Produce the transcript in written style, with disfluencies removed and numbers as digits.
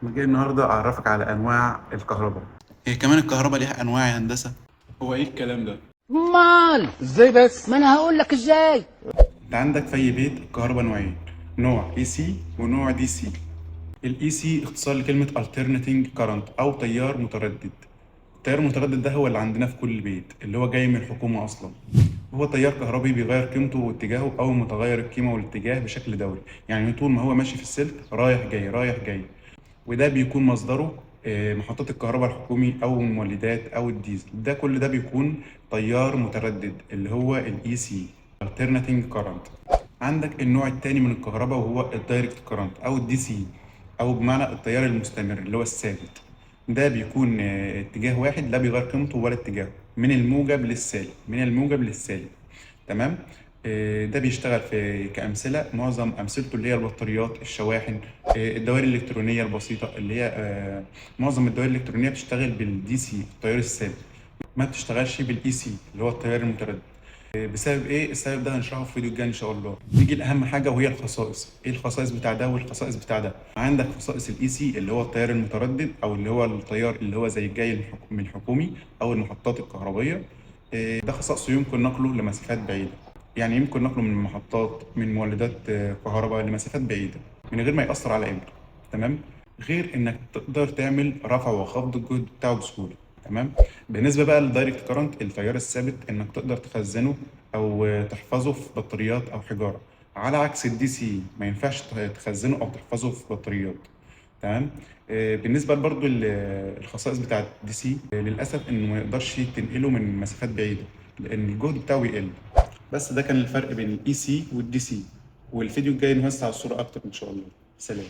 أنا جاي النهاردة أعرفك على أنواع الكهرباء. هي كمان الكهرباء ليها أنواع يا هندسة؟ هو إيه الكلام ده؟ مال ازاي بس؟ ما انا هقول لك ازاي. أنت عندك في أي بيت الكهرباء نوعين، نوع AC ونوع DC. ال AC اختصار لكلمة alternating current أو تيار متردد. التيار المتردد ده هو اللي عندنا في كل بيت، اللي هو جاي من الحكومة أصلا. هو تيار كهربي بيغير قيمته واتجاهه أو متغير القيمة والاتجاه بشكل دوري، يعني طول ما هو ماشي في السلك رايح جاي رايح جاي. وده بيكون مصدره محطات الكهرباء الحكومي او المولدات او الديزل. ده كل ده بيكون تيار متردد اللي هو الاي سي alternating current. عندك النوع الثاني من الكهرباء وهو الدايركت كارنت او الدي سي، او بمعنى التيار المستمر اللي هو الثابت. ده بيكون اتجاه واحد لا بيغير قيمته ولا اتجاهه، من الموجب للسالب من الموجب للسالب. تمام. ده بيشتغل في كأمثلة، معظم أمثلته اللي هي البطاريات، الشواحن، الدوائر الإلكترونية البسيطة اللي هي معظم الدوائر الإلكترونية بتشتغل بالدي سي التيار الثابت، ما بتشتغلش بالاي سي اللي هو التيار المتردد. بسبب ايه؟ السبب ده هنشرحه في فيديو الجاي ان شاء الله. نيجي لاهم حاجه وهي الخصائص. ايه الخصائص بتاع ده والخصائص بتاع ده؟ عندك خصائص الاي سي اللي هو التيار المتردد او اللي هو التيار اللي هو زي الجاي من الحكومي او المحطات الكهربيه. ده خصائصه يمكن نقله لمسافات بعيده، يعني يمكن نقله من محطات من مولدات كهرباء لمسافات بعيده من غير ما يأثر على قيمته. تمام. غير انك تقدر تعمل رفع وخفض الجهد بتاعه بسهوله. تمام. بالنسبه بقى للدايركت كارنت التيار الثابت، انك تقدر تخزنه او تحفظه في بطاريات او حجاره، على عكس الدي سي ما ينفعش تخزنه او تحفظه في بطاريات. تمام. بالنسبه برضو الخصائص بتاعه الدي سي، للاسف انه ما يقدرش تنقله من مسافات بعيده لان الجهد بتاعه يقل. بس ده كان الفرق بين الاي سي والدي سي. والفيديو الجاي نوسع الصوره اكتر ان شاء الله. سلام.